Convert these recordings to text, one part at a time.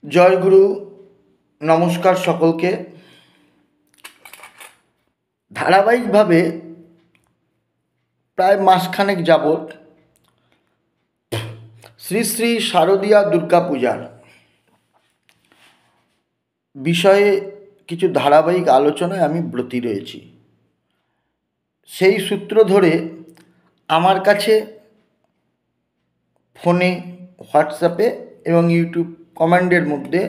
জয় গুরু। নমস্কার সকলকে। ধারাবাহিকভাবে প্রায় মাসখানেক যাবৎ শ্রী শ্রী শারদীয়া দুর্গা পূজার বিষয়ে কিছু ধারাবাহিক আলোচনায় আমি ব্রতী রয়েছি। সেই সূত্র ধরে আমার কাছে ফোনে, হোয়াটসঅ্যাপে এবং ইউটিউব কমেন্টের মধ্যে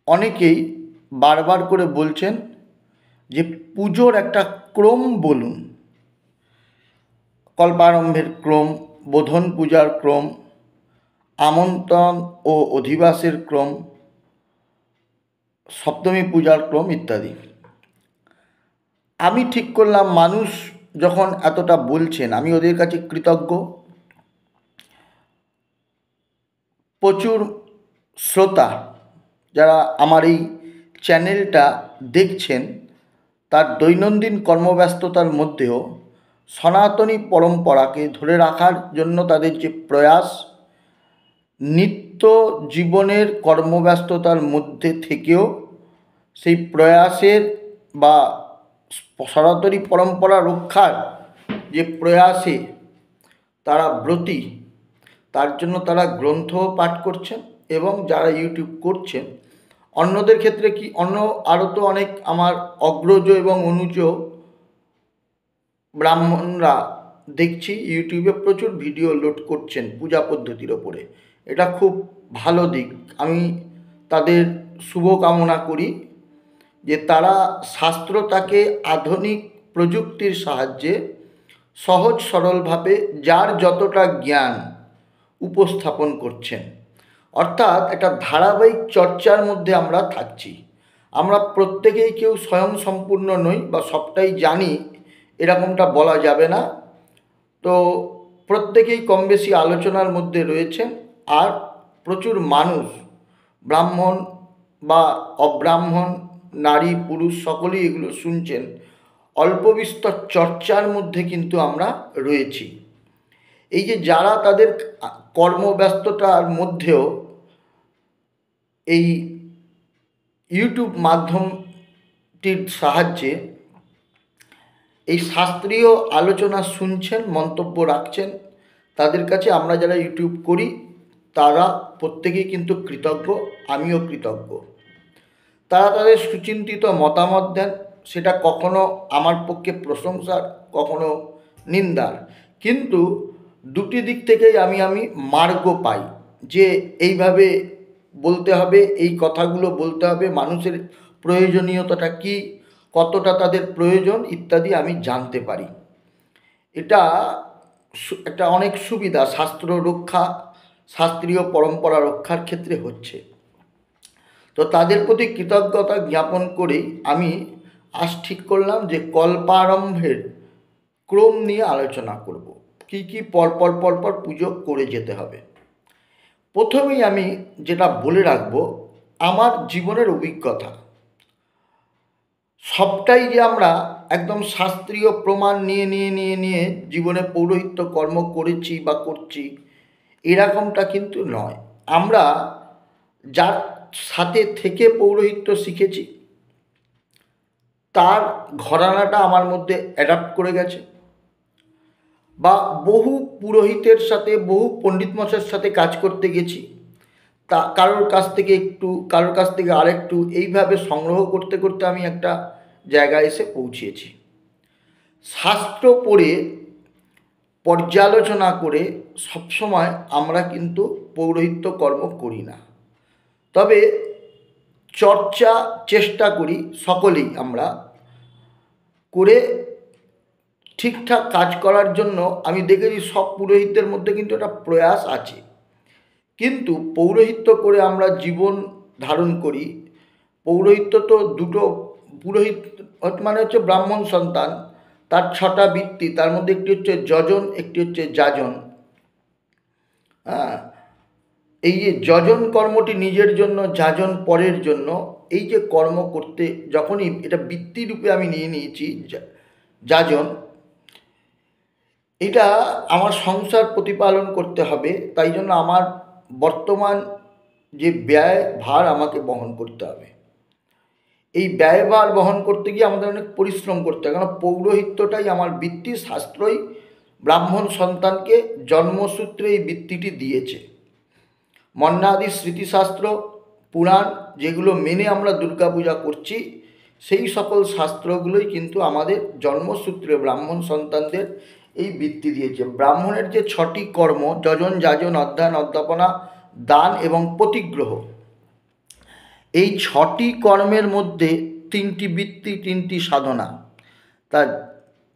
অনেকেই বারবার করে বলছেন যে পুজোর একটা ক্রম বলুন। কল্পারম্ভের ক্রম, বোধন পূজার ক্রম, আমন্ত্রণ ও অধিবাসের ক্রম, সপ্তমী পূজার ক্রম ইত্যাদি। আমি ঠিক করলাম, মানুষ যখন এতটা বলছেন, আমি ওদের কাছে কৃতজ্ঞ। প্রচুর শ্রোতা যারা আমার এই চ্যানেলটা দেখছেন, তার দৈনন্দিন কর্মব্যস্ততার মধ্যেও সনাতনী পরম্পরাকে ধরে রাখার জন্য তাদের যে প্রয়াস, নিত্য জীবনের কর্মব্যস্ততার মধ্যে থেকেও সেই প্রয়াসের বা সনাতনী পরম্পরা রক্ষার যে প্রয়াসে তারা ব্রতী, তার জন্য তারা গ্রন্থ পাঠ করছেন। এবং যারা ইউটিউব করছেন, অন্যদের ক্ষেত্রে কি, আরও তো অনেক আমার অগ্রজ এবং অনুজ ব্রাহ্মণরা দেখছি ইউটিউবে প্রচুর ভিডিও লোড করছেন পূজা পদ্ধতির ওপরে। এটা খুব ভালো দিক। আমি তাদের শুভকামনা করি যে তারা শাস্ত্রটাকে আধুনিক প্রযুক্তির সাহায্যে সহজ সরলভাবে যার যতটা জ্ঞান উপস্থাপন করছেন। অর্থাৎ একটা ধারাবাহিক চর্চার মধ্যে আমরা থাকছি। আমরা প্রত্যেকেই কেউ স্বয়ংসম্পূর্ণ নই বা সবটাই জানি, এরকমটা বলা যাবে না। তো প্রত্যেকেই কম বেশি আলোচনার মধ্যে রয়েছেন। আর প্রচুর মানুষ, ব্রাহ্মণ বা অব্রাহ্মণ, নারী পুরুষ সকলেই এগুলো শুনছেন। অল্প বিস্তর চর্চার মধ্যে কিন্তু আমরা রয়েছি। এই যে যারা তাদের কর্মব্যস্ততার মধ্যেও এই ইউটিউব মাধ্যমটির সাহায্যে এই শাস্ত্রীয় আলোচনা শুনছেন, মন্তব্য রাখছেন, তাদের কাছে আমরা যারা ইউটিউব করি তারা প্রত্যেকেই কিন্তু কৃতজ্ঞ। আমিও কৃতজ্ঞ। তারা তাদের সুচিন্তিত মতামত দেন। সেটা কখনো আমার পক্ষে প্রশংসার, কখনো নিন্দার, কিন্তু দুটি দিক থেকেই আমি মার্গ পাই যে এইভাবে বলতে হবে, এই কথাগুলো বলতে হবে, মানুষের প্রয়োজনীয়তাটা কী, কতটা তাদের প্রয়োজন ইত্যাদি আমি জানতে পারি। এটা একটা অনেক সুবিধা শাস্ত্র রক্ষা, শাস্ত্রীয় পরম্পরা রক্ষার ক্ষেত্রে হচ্ছে। তো তাদের প্রতি কৃতজ্ঞতা জ্ঞাপন করেই আমি আজ ঠিক করলাম যে কল্পারম্ভের ক্রম নিয়ে আলোচনা করব। কি কি পরপর পুজো করে যেতে হবে। প্রথমেই আমি যেটা বলে রাখব, আমার জীবনের অভিজ্ঞতা। সবটাই যে আমরা একদম শাস্ত্রীয় প্রমাণ নিয়ে জীবনে পৌরোহিত্য কর্ম করেছি বা করছি, এরকমটা কিন্তু নয়। আমরা যার সাথে থেকে পৌরোহিত্য শিখেছি, তার ঘরানাটা আমার মধ্যে অ্যাডাপ্ট করে গেছে, বা বহু পুরোহিতের সাথে, বহু পণ্ডিত মশাইয়ের সাথে কাজ করতে গেছি, তা কারোর কাছ থেকে একটু, কারোর কাছ থেকে আরেকটু, এইভাবে সংগ্রহ করতে করতে আমি একটা জায়গায় এসে পৌঁছেছি। শাস্ত্র পড়ে, পর্যালোচনা করে সবসময় আমরা কিন্তু পৌরোহিত্য কর্ম করি না। তবে চর্চা চেষ্টা করি সকলেই আমরা করে ঠিকঠাক কাজ করার জন্য। আমি দেখেছি সব পুরোহিতদের মধ্যে কিন্তু একটা প্রয়াস আছে। কিন্তু পৌরোহিত্য করে আমরা জীবন ধারণ করি। পৌরোহিত্য তো দুটো, পুরোহিত মানে হচ্ছে ব্রাহ্মণ সন্তান, তার 6টা বৃত্তি, তার মধ্যে একটি হচ্ছে যজন, একটি হচ্ছে যাজন। হ্যাঁ, এই যে যজন কর্মটি নিজের জন্য, যাজন পরের জন্য, এই যে কর্ম করতে যখনই এটা বৃত্তিরূপে আমি নিয়ে নিয়েছি যাজন, এটা আমার সংসার প্রতিপালন করতে হবে। তাই জন্য আমার বর্তমান যে ব্যয় ভার আমাকে বহন করতে হবে। এই ব্যয়ভার বহন করতে গিয়ে আমাদের অনেক পরিশ্রম করতে হয়, কারণ পৌরোহিত্যটাই আমার বৃত্তি। শাস্ত্রই ব্রাহ্মণ সন্তানকে জন্মসূত্রে এই বৃত্তিটি দিয়েছে। মন্নাদি স্মৃতিশাস্ত্র পুরাণ যেগুলো মেনে আমরা দুর্গাপূজা করছি, সেই সকল শাস্ত্রগুলোই কিন্তু আমাদের জন্মসূত্রে ব্রাহ্মণ সন্তানদের এই বৃত্তি দিয়েছে। ব্রাহ্মণের যে 6টি কর্ম, যজন যাজন অধ্যয়ন অধ্যাপনা দান এবং প্রতিগ্রহ, এই 6টি কর্মের মধ্যে 3টি বৃত্তি 3টি সাধনা। তা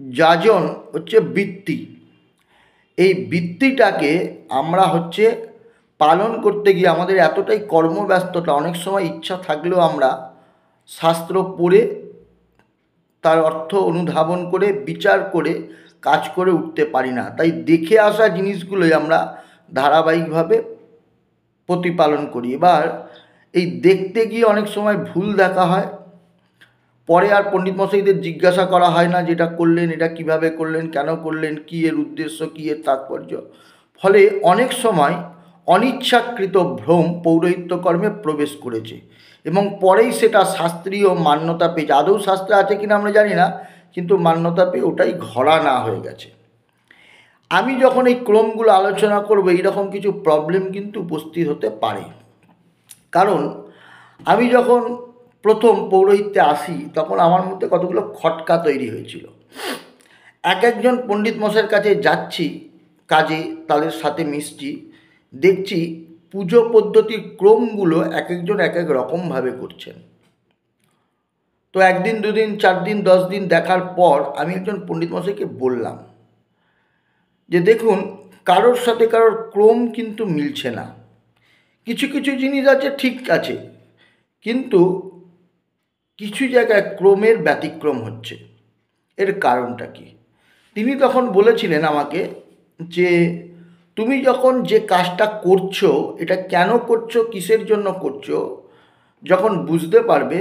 যাজন হচ্ছে বৃত্তি। এই বৃত্তিটাকে আমরা পালন করতে গিয়ে আমাদের এতটাই কর্মব্যস্ততা, অনেক সময় ইচ্ছা থাকলেও আমরা শাস্ত্র পড়ে তার অর্থ অনুধাবন করে বিচার করে কাজ করে উঠতে পারি না। তাই দেখে আসা জিনিসগুলোই আমরা ধারাবাহিকভাবে প্রতিপালন করি। এবার এই দেখতে গিয়ে অনেক সময় ভুল দেখা হয়, পরে আর পণ্ডিত মশাইদের জিজ্ঞাসা করা হয় না যেটা করলেন এটা কিভাবে করলেন, কেন করলেন, কী এর উদ্দেশ্য, কী এর তাৎপর্য। ফলে অনেক সময় অনিচ্ছাকৃত ভ্রম পৌরোহিত্য কর্মে প্রবেশ করেছে এবং পরেই সেটা শাস্ত্রীয় মান্যতা পেয়েছে। আদৌ শাস্ত্রে আছে কিনা আমরা জানি না, কিন্তু মান্যতা পেয়ে ওটাই ঘোড়া হয়ে গেছে। আমি যখন এই ক্রমগুলো আলোচনা করব, এইরকম কিছু প্রবলেম কিন্তু উপস্থিত হতে পারে। কারণ আমি যখন প্রথম পৌরোহিত্যে আসি তখন আমার মধ্যে কতগুলো খটকা তৈরি হয়েছিল। একজন পণ্ডিত মশাইয়ের কাছে যাচ্ছি কাজে, তাদের সাথে মিশছি, দেখছি পুজো পদ্ধতির ক্রমগুলো একজন এক রকমভাবে করছেন। তো 1 দিন 2 দিন 4 দিন 10 দিন দেখার পর আমি একজন পণ্ডিত মশাইকে বললাম যে দেখুন, কারোর সাথে কারোর ক্রম কিন্তু মিলছে না। কিছু কিছু জিনিস আছে ঠিক আছে, কিন্তু কিছু জায়গায় ক্রমের ব্যতিক্রম হচ্ছে। এর কারণটা কি? তিনি তখন বলেছিলেন আমাকে যে তুমি যখন যে কাজটা করছো, এটা কেন করছো, কিসের জন্য করছো, যখন বুঝতে পারবে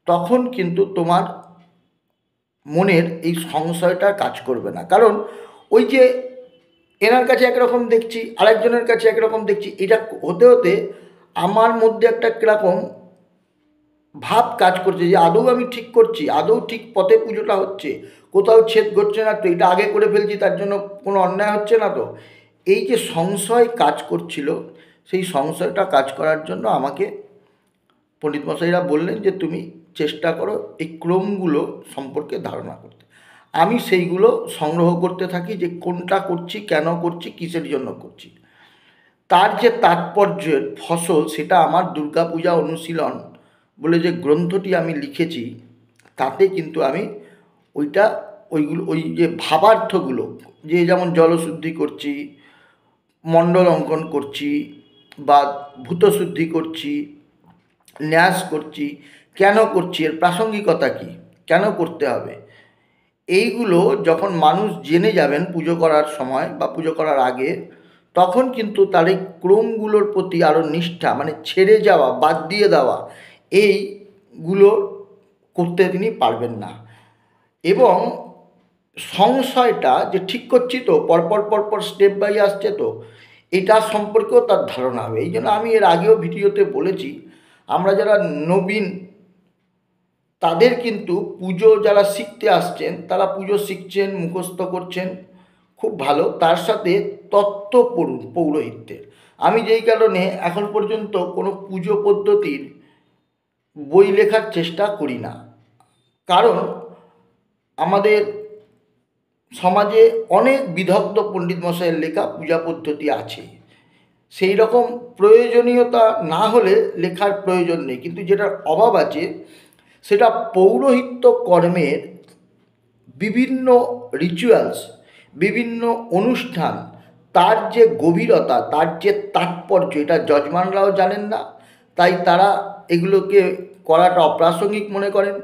তখন কিন্তু তোমার মনের এই সংশয়টা কাজ করবে না। কারণ ওই যে এনার কাছে একরকম দেখছি, আরেকজনের কাছে একরকম দেখছি, এটা হতে হতে আমার মধ্যে একটা কীরকম ভাব কাজ করছে যে আদৌ আমি ঠিক করছি, আদৌ ঠিক পথে পুজোটা হচ্ছে, কোথাও ছেদ ঘটছে না তো, এটা আগে করে ফেলছি তার জন্য কোনো অন্যায় হচ্ছে না তো। এই যে সংশয় কাজ করছিল, সেই সংশয়টা কাজ করার জন্য আমাকে পণ্ডিত মশাইরা বললেন যে তুমি চেষ্টা করো এই ক্রমগুলো সম্পর্কে ধারণা করতে। আমি সেইগুলো সংগ্রহ করতে থাকি যে কোনটা করছি, কেন করছি, কিসের জন্য করছি। তার যে তাৎপর্যের ফসল, সেটা আমার দুর্গাপূজা অনুশীলন বলে যে গ্রন্থটি আমি লিখেছি, তাতে কিন্তু আমি ওই যে ভাবার্থগুলো, যে যেমন জলশুদ্ধি করছি, মণ্ডল অঙ্কন করছি, বা ভূতশুদ্ধি করছি, ন্যাস করছি, কেন করছি, এর প্রাসঙ্গিকতা কী, কেন করতে হবে, এইগুলো যখন মানুষ জেনে যাবেন পুজো করার সময় বা পুজো করার আগে, তখন কিন্তু তার এই ক্রমগুলোর প্রতি আরও নিষ্ঠা, মানে ছেড়ে যাওয়া, বাদ দিয়ে দেওয়া, এইগুলো করতে তিনি পারবেন না। এবং সংশয়টা যে ঠিক করছি তো, পরপর স্টেপ বাই আসছে তো, এটা সম্পর্কেও তার ধারণা হবে। এই জন্য আমি এর আগেও ভিডিওতে বলেছি, আমরা যারা নবীন তাদের কিন্তু পুজো যারা শিখতে আসছেন, তারা পুজো শিখছেন, মুখস্থ করছেন, খুব ভালো। তার সাথে তত্ত্ব পড়ুন পৌরোহিত্যের। আমি যেই কারণে এখন পর্যন্ত কোনো পুজো পদ্ধতির বই লেখার চেষ্টা করি না, কারণ আমাদের সমাজে অনেক বিদগ্ধ পণ্ডিত মশাইয়ের লেখা পূজা পদ্ধতি আছে, সেই রকম প্রয়োজনীয়তা না হলে লেখার প্রয়োজন নেই। কিন্তু যেটার অভাব আছে সেটা পৌরোহিত্য কর্মের বিভিন্ন রিচুয়ালস, বিভিন্ন অনুষ্ঠান, তার যে গভীরতা, তার যে তাৎপর্য, এটা যজমানরাও জানেন না। তাই তারা এগুলোকে করাটা অপ্রাসঙ্গিক মনে করেন।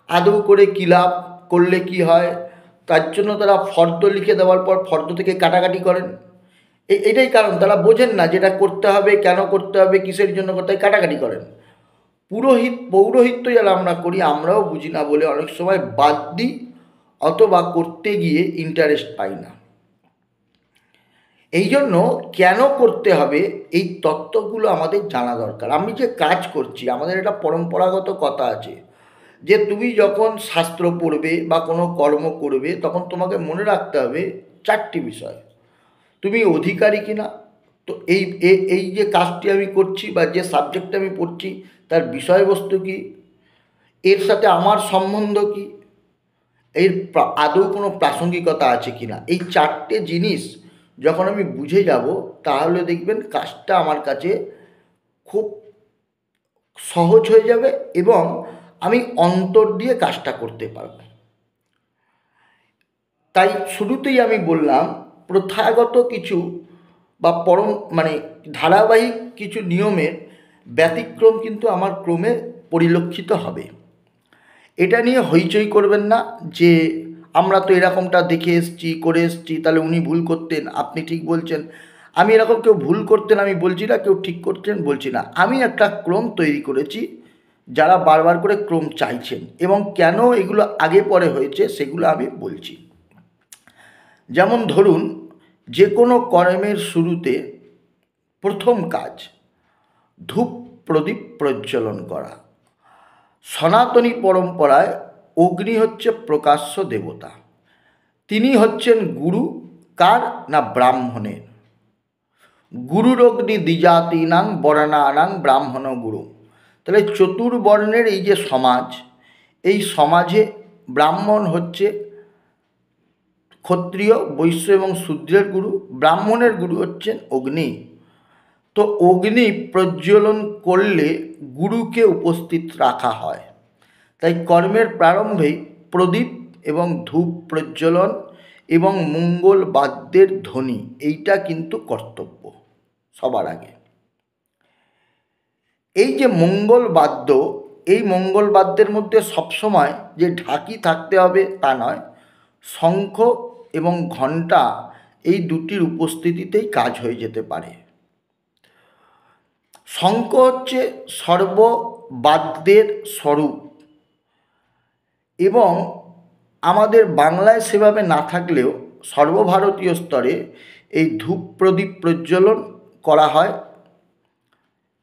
আদৌ করে কী লাভ, করলে কি হয়, তার জন্য তারা ফর্দ লিখে দেওয়ার পর ফর্দ থেকে কাটাকাটি করেন। এটাই কারণ, তারা বোঝেন না যেটা করতে হবে, কেন করতে হবে, কিসের জন্য করতে হয়, কাটাকাটি করেন। পৌরোহিত্য যারা আমরা করি, আমরাও বুঝি না বলে অনেক সময় বাদ দিই, অথবা করতে গিয়ে ইন্টারেস্ট পাই না। এই জন্য কেন করতে হবে এই তত্ত্বগুলো আমাদের জানা দরকার। আমি যে কাজ করছি, আমাদের একটা পরম্পরাগত কথা আছে যে তুমি যখন শাস্ত্র পড়বে বা কোনো কর্ম করবে তখন তোমাকে মনে রাখতে হবে চারটি বিষয়। তুমি অধিকারী কিনা, তো এই যে কাজটি আমি করছি বা যে সাবজেক্টটা আমি পড়ছি তার বিষয়বস্তু কী, এর সাথে আমার সম্বন্ধ কী, এর আদৌ কোনো প্রাসঙ্গিকতা আছে কি না। এই চারটে জিনিস যখন আমি বুঝে যাব তাহলে দেখবেন কাজটা আমার কাছে খুব সহজ হয়ে যাবে এবং আমি অন্তর দিয়ে কাজটা করতে পারব। তাই শুরুতেই আমি বললাম প্রথাগত কিছু বা ধারাবাহিক কিছু নিয়মের ব্যতিক্রম কিন্তু আমার ক্রমে পরিলক্ষিত হবে। এটা নিয়ে হইচই করবেন না যে আমরা তো এরকমটা দেখে এসছি, করে এসছি, তাহলে উনি ভুল করতেন, আপনি ঠিক বলছেন। আমি এরকম কেউ ভুল করতেন আমি বলছি না, কেউ ঠিক করতেন বলছি না। আমি একটা ক্রম তৈরি করেছি, যারা বারবার করে ক্রম চাইছেন এবং কেন এগুলো আগে পরে হয়েছে সেগুলো আমি বলছি। যেমন ধরুন, যে কোনো কর্মের শুরুতে প্রথম কাজ ধূপ প্রদীপ প্রজ্বলন করা। সনাতনী পরম্পরায় অগ্নি হচ্ছে প্রকাশ্য দেবতা, তিনি হচ্ছেন গুরু। কার না? ব্রাহ্মণের। গুরুরগ্নি দ্বিজাতীনাং বর্ণানাং ব্রাহ্মণ গুরু। তাহলে চতুর্বর্ণের এই যে সমাজ, এই সমাজে ব্রাহ্মণ হচ্ছে ক্ষত্রিয়, বৈশ্য এবং শূদ্রের গুরু। ব্রাহ্মণের গুরু হচ্ছেন অগ্নি। তো অগ্নি প্রজ্বলন করলে গুরুকে উপস্থিত রাখা হয়। তাই কর্মের প্রারম্ভেই প্রদীপ এবং ধূপ প্রজ্বলন এবং মঙ্গল বাদ্যের ধ্বনি, এইটা কিন্তু কর্তব্য সবার আগে। এই যে মঙ্গল বাদ্য, এই মঙ্গল বাদ্যের মধ্যে সবসময় যে ঢাকি থাকতে হবে তা নয়, শঙ্খ এবং ঘণ্টা এই দুটির উপস্থিতিতেই কাজ হয়ে যেতে পারে। শঙ্খ হচ্ছে সর্ববাদ্যের স্বরূপ এবং আমাদের বাংলায় সেভাবে না থাকলেও সর্বভারতীয় স্তরে এই ধূপ প্রদীপ প্রজ্বলন করা হয়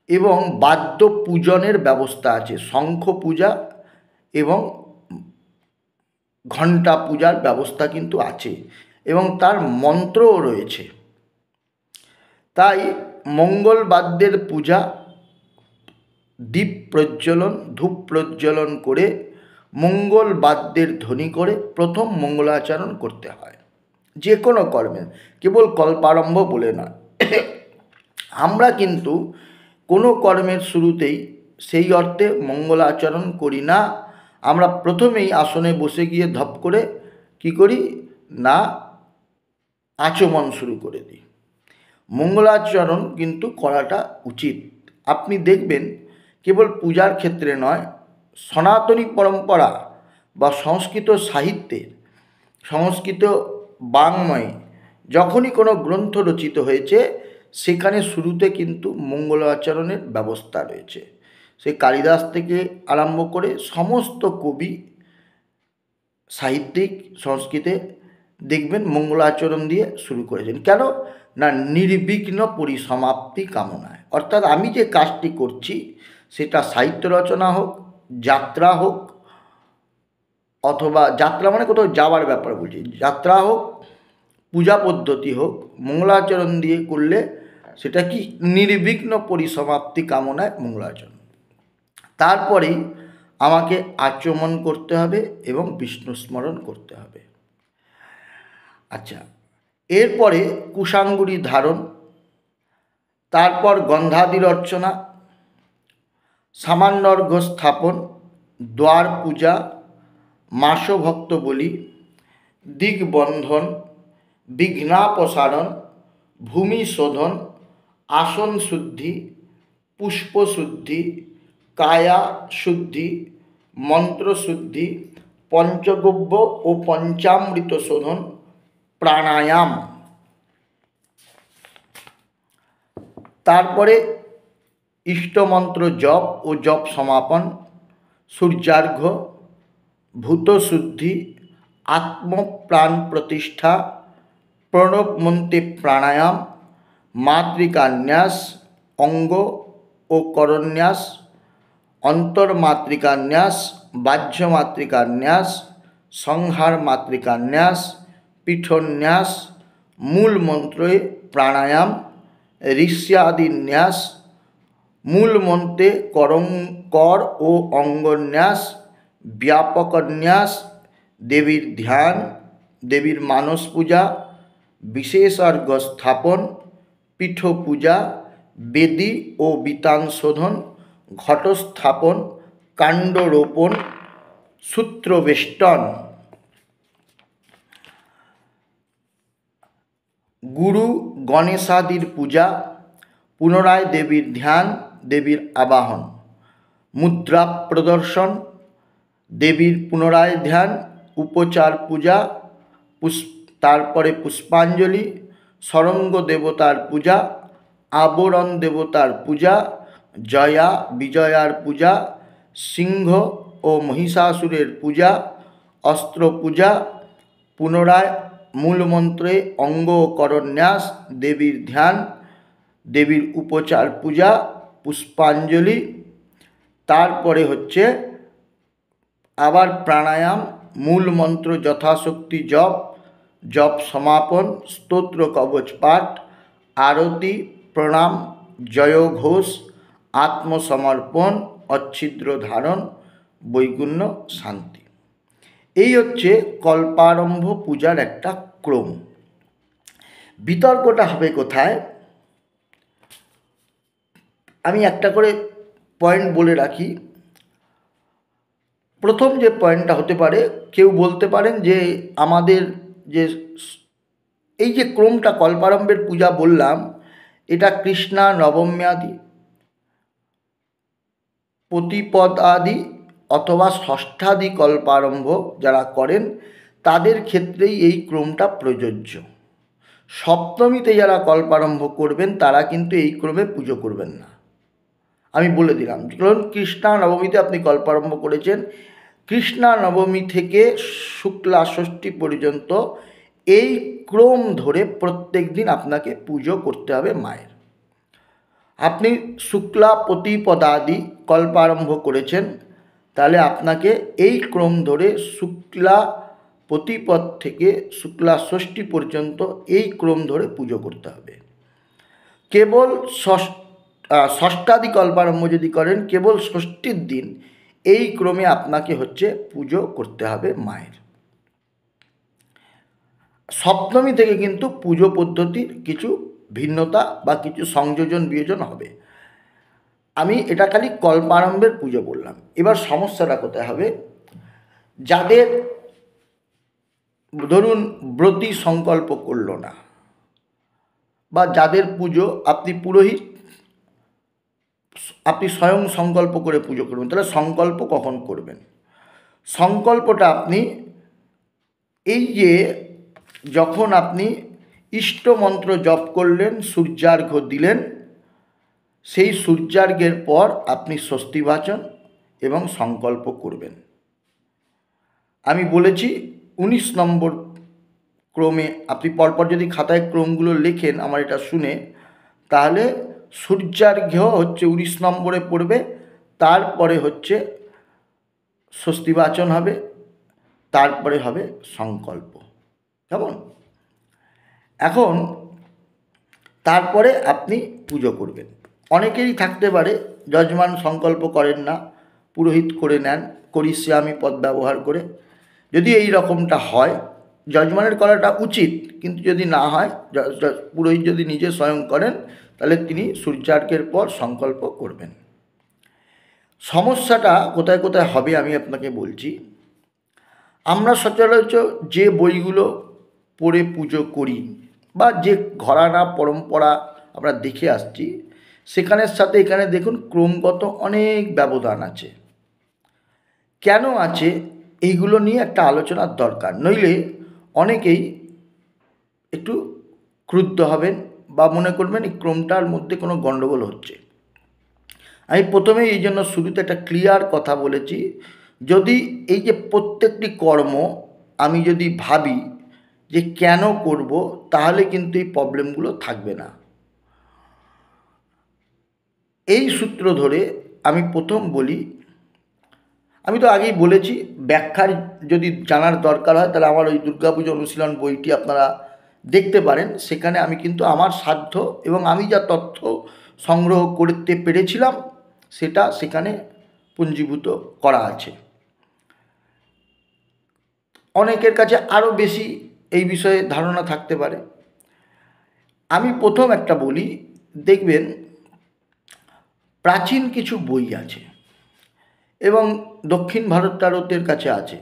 এবং বাদ্য পূজনের ব্যবস্থা আছে। শঙ্খ পূজা এবং ঘণ্টা পূজার ব্যবস্থা কিন্তু আছে এবং তার মন্ত্রও রয়েছে। তাই মঙ্গল বাদ্যের পূজা, দীপ প্রজ্বলন, ধূপ প্রজ্বলন করে মঙ্গল বাদ্যের ধ্বনি করে প্রথম মঙ্গলাচরণ করতে হয় যে কোনো কর্মের, কেবল কল্পারম্ভ বলে নয়। আমরা কিন্তু কোনো কর্মের শুরুতেই সেই অর্থে মঙ্গলাচরণ করি না। আমরা প্রথমেই আসনে বসে গিয়ে ধপ করে কি করি না, আচমন শুরু করে দিই। মঙ্গলাচরণ কিন্তু করাটা উচিত। আপনি দেখবেন কেবল পূজার ক্ষেত্রে নয়, সনাতনী পরম্পরা বা সংস্কৃত সাহিত্যের, সংস্কৃত বাংময়ে যখনই কোনো গ্রন্থ রচিত হয়েছে সেখানে শুরুতে কিন্তু মঙ্গলাচরণের ব্যবস্থা রয়েছে। সে কালিদাস থেকে আরম্ভ করে সমস্ত কবি সাহিত্যিক সংস্কৃতে দেখবেন মঙ্গলাচরণ দিয়ে শুরু করেছেন। কেন না? নির্বিঘ্ন পরিসমাপ্তি কামনায়। অর্থাৎ আমি যে কাজটি করছি সেটা সাহিত্য রচনা হোক, যাত্রা হোক, অথবা যাত্রা মানে কোথাও যাওয়ার ব্যাপার বলছি, যাত্রা হোক, পূজা পদ্ধতি হোক, মঙ্গলাচরণ দিয়ে করলে সেটা কি নির্বিঘ্ন পরিসমাপ্তি কামনায় মঙ্গলাচরণ। তারপরেই আমাকে আচমন করতে হবে এবং বিষ্ণু স্মরণ করতে হবে। আচ্ছা, এরপরে কুশাঙ্গুরি ধারণ, তারপর গন্ধাদি অর্চনা, সামান্যর্ঘ্য স্থাপন, দ্বার পূজা, মাসভক্ত বলি, দিগবন্ধন, বিঘ্নাপসারণ, ভূমি শোধন, আসন শুদ্ধি, পুষ্প শুদ্ধি, কায়া শুদ্ধি, মন্ত্র শুদ্ধি, পঞ্চগব্য ও পঞ্চামৃত শোধন, প্রাণায়াম। তারপরে ইষ্টমন্ত্র জপ ও জপ সমাপন, সূর্যার্ঘ্য, ভূতশুদ্ধি, আত্মপ্রাণ প্রতিষ্ঠা, প্রণব মন্ত্রে প্রাণায়াম, মাতৃকান্যাস, অঙ্গ ও করন্যাস, অন্তর্মাতৃকান্যাস, বাহ্য মাতৃকান্যাস, সংহার মাতৃকান্যাস, পীঠন্যাস, মূল মন্ত্রে প্রাণায়াম, ঋষ্যাদিন্যাস, মূল মন্ত্রে কর ও অঙ্গন্যাস, ব্যাপকন্যাস, দেবীর ধ্যান, দেবীর মানস পূজা, বিশেষার্ঘ স্থাপন, পীঠ পূজা, বেদী ও বিতান শোধন, ঘটস্থাপন, কাণ্ডরোপণ, সূত্রবেষ্টন, গুরু গণেশাদির পূজা, পুনরায় দেবীর ধ্যান, দেবীর আবাহন, মুদ্রা প্রদর্শন, দেবীর পুনরায় ধ্যান, উপচার পূজা, তারপরে পুষ্পাঞ্জলি, সরঙ্গ দেবতার পূজা, আবরণ দেবতার পূজা, জয়া বিজয়ার পূজা, সিংহ ও মহিষাসুরের পূজা, অস্ত্র পূজা, পুনরায় মূলমন্ত্রে অঙ্গ করন্যাস, দেবীর ধ্যান, দেবীর উপচার পূজা, পুষ্পাঞ্জলি, তারপরে হচ্ছে আবার প্রাণায়াম, মূল মন্ত্র যথাশক্তি জপ, জপ সমাপন, স্তোত্র কবচ পাঠ, আরতি, প্রণাম, জয়ঘোষ, আত্মসমর্পণ, অচ্ছিদ্র ধারণ, বৈগুণ্য শান্তি। এই হচ্ছে কল্পারম্ভ পূজার একটা ক্রম। বিতর্কটা হবে কোথায়? আমি একটা করে পয়েন্ট বলে রাখি। প্রথম যে পয়েন্টটা হতে পারে, কেউ বলতে পারেন যে আমাদের যে এই যে ক্রমটা কল্পারম্ভের পূজা বললাম, এটা কৃষ্ণা নবম্যাদি, প্রতিপদ আদি অথবা ষষ্ঠাদি কল্পারম্ভ যারা করেন তাদের ক্ষেত্রেই এই ক্রমটা প্রযোজ্য। সপ্তমীতে যারা কল্পারম্ভ করবেন তারা কিন্তু এই ক্রমে পুজো করবেন না। আমি বলে দিলাম, ধরুন কৃষ্ণা নবমীতে আপনি কল্পারম্ভ করেছেন, কৃষ্ণা নবমী থেকে শুক্লা ষষ্ঠী পর্যন্ত এই ক্রম ধরে প্রত্যেক দিন আপনাকে পুজো করতে হবে মায়ের। আপনি শুক্লা প্রতিপদাদি কল্পারম্ভ করেছেন, তাহলে আপনাকে এই ক্রম ধরে শুক্লা প্রতিপদ থেকে শুক্লা ষষ্ঠী পর্যন্ত এই ক্রম ধরে পুজো করতে হবে। কেবল ষষ্ঠাদি কল্পারম্ভ যদি করেন, কেবল ষষ্ঠীর দিন এই ক্রমে আপনাকে হচ্ছে পুজো করতে হবে মায়ের। সপ্তমী থেকে কিন্তু পুজো পদ্ধতির কিছু ভিন্নতা বা কিছু সংযোজন বিয়োজন হবে। আমি এটা খালি কল্পারম্ভের পুজো বললাম। এবার সমস্যাটা কোথায় হবে? যাদের ধরুন ব্রতী সংকল্প করল না, বা যাদের পুজো আপনি পুরোহিত, আপনি স্বয়ং সংকল্প করে পুজো করবেন, তাহলে সংকল্প কখন করবেন? সংকল্পটা আপনি এই যে যখন আপনি ইষ্ট মন্ত্র জপ করলেন, সূর্যার্ঘ্য দিলেন, সেই সূর্যার্ঘ্যের পর আপনি স্বস্তি বাচন এবং সংকল্প করবেন। আমি বলেছি 19 নম্বর ক্রমে, আপনি পরপর যদি খাতায় ক্রমগুলো লেখেন আমার এটা শুনে, তাহলে সূর্যার্ঘ্য হচ্ছে 19 নম্বরে পড়বে, তারপরে হচ্ছে স্বস্তি বাচন হবে, তারপরে হবে সংকল্প। কেমন? এখন তারপরে আপনি পুজো করবেন। অনেকেরই থাকতে পারে যজমান সংকল্প করেন না, পুরোহিত করে নেন করিষ্যামি পদ ব্যবহার করে। যদি এই রকমটা হয়, যজমানের করাটা উচিত, কিন্তু যদি না হয়, পুরোহিত যদি নিজে স্বয়ং করেন, তাহলে তিনি সূর্যার্ঘ্যের পর সংকল্প করবেন। সমস্যাটা কোথায় কোথায় হবে আমি আপনাকে বলছি। আমরা সচরাচর যে বইগুলো পড়ে পুজো করি বা যে ঘরানা পরম্পরা আমরা দেখে আসছি, সেখানের সাথে এখানে দেখুন ক্রমগত অনেক ব্যবধান আছে। কেন আছে এইগুলো নিয়ে একটা আলোচনার দরকার, নইলে অনেকেই একটু ক্রুদ্ধ হবেন বা মনে করবেন এই ক্রমটার মধ্যে কোনো গণ্ডগোল হচ্ছে। আমি প্রথমেই এই জন্য শুরুতে একটা ক্লিয়ার কথা বলেছি, যদি এই যে প্রত্যেকটি কর্ম আমি যদি ভাবি যে কেন করব, তাহলে কিন্তু এই প্রবলেমগুলো থাকবে না। এই সূত্র ধরে আমি প্রথম বলি, আমি তো আগেই বলেছি, ব্যাখ্যার যদি জানার দরকার হয় তাহলে আমার ওই দুর্গাপুজো অনুশীলন বইটি আপনারা দেখতে পারেন। সেখানে আমি কিন্তু আমার সাধ্য এবং আমি যা তথ্য সংগ্রহ করতে পেরেছিলাম সেটা সেখানে পুঞ্জীভূত করা আছে। অনেকের কাছে আরও বেশি এই বিষয়ে ধারণা থাকতে পারে। আমি প্রথম একটা বলি, দেখবেন প্রাচীন কিছু বই আছে এবং দক্ষিণ ভারতের কাছে আছে,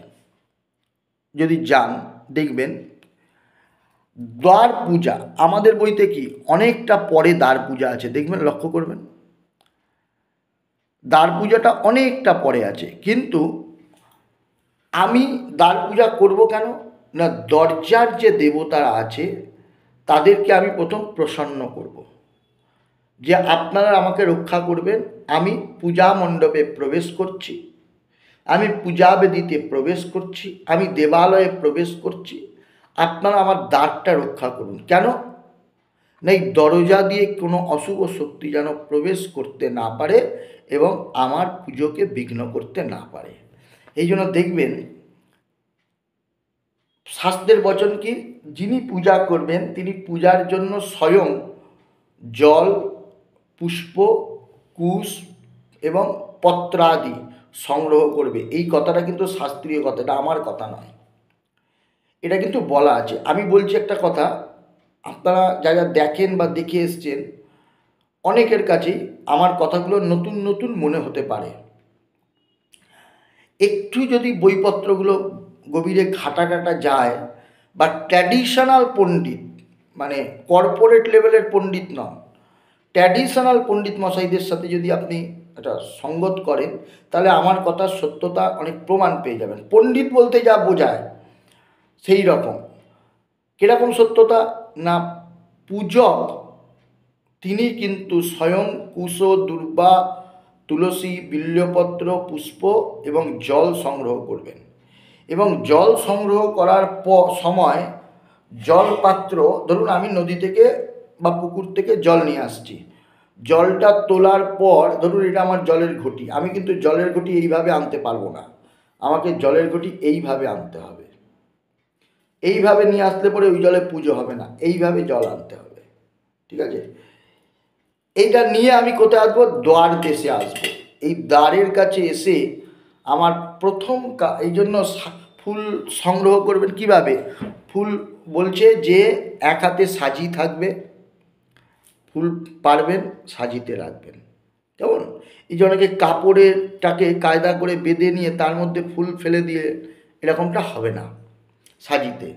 যদি যান দেখবেন দ্বার পূজা আমাদের বইতে কি অনেকটা পরে দ্বার পূজা আছে, দেখবেন লক্ষ্য করবেন দ্বার পূজাটা অনেকটা পরে আছে। কিন্তু আমি দ্বার পূজা করব কেন না, দরজার যে দেবতারা আছে তাদেরকে আমি প্রথম প্রসন্ন করব, যে আপনারা আমাকে রক্ষা করবেন। আমি পূজা মণ্ডপে প্রবেশ করছি, আমি পূজা বেদিতে প্রবেশ করছি, আমি দেবালয়ে প্রবেশ করছি, আপনারা আমার দ্বারটা রক্ষা করুন। কেন না, এই দরজা দিয়ে কোনো অশুভ শক্তি যেন প্রবেশ করতে না পারে এবং আমার পুজোকে বিঘ্ন করতে না পারে। এই জন্য দেখবেন শাস্ত্রের বচন কি, যিনি পূজা করবেন তিনি পূজার জন্য স্বয়ং জল, পুষ্প, কুশ এবং পত্রাদি সংগ্রহ করবে। এই কথাটা কিন্তু শাস্ত্রীয় কথা, এটা আমার কথা নয়, এটা কিন্তু বলা আছে। আমি বলছি একটা কথা, আপনারা যারা দেখেন বা দেখে এসছেন, অনেকের কাছেই আমার কথাগুলো নতুন নতুন মনে হতে পারে। একটু যদি বইপত্রগুলো গভীরে ঘাটা যায়, বা ট্র্যাডিশনাল পণ্ডিত, মানে কর্পোরেট লেভেলের পণ্ডিত নন, ট্র্যাডিশনাল পণ্ডিত মশাইদের সাথে যদি আপনি একটা সঙ্গত করেন, তাহলে আমার কথার সত্যতা অনেক প্রমাণ পেয়ে যাবেন। পণ্ডিত বলতে যা বোঝায় সেই রকম। কীরকম সত্যতা না, পূজক তিনি কিন্তু স্বয়ং কুশ, দুর্বা, তুলসী, বিল্বপত্র, পুষ্প এবং জল সংগ্রহ করবেন। এবং জল সংগ্রহ করার সময় জলপাত্র, ধরুন আমি নদী থেকে বা পুকুর থেকে জল নিয়ে আসছি, জলটা তোলার পর ধরুন এটা আমার জলের ঘটি, আমি কিন্তু জলের ঘটি এইভাবে আনতে পারবো না, আমাকে জলের ঘটি এইভাবে আনতে হবে। এইভাবে নিয়ে আসলে পরে ওই জলে পুজো হবে না, এইভাবে জল আনতে হবে, ঠিক আছে? এইটা নিয়ে আমি কোথায় আসবো, দ্বার দেশে আসবো। এই দ্বারের কাছে এসে আমার প্রথম এই জন্য ফুল সংগ্রহ করবেন কিভাবে, ফুল বলছে যে এক হাতে সাজি থাকবে, ফুল পারবেন সাজিতে রাখবেন। কেমন, এই যে অনেকে কাপড়েরটাকে কায়দা করে বেঁধে নিয়ে তার মধ্যে ফুল ফেলে দিয়ে, এরকমটা হবে না সাজিতে।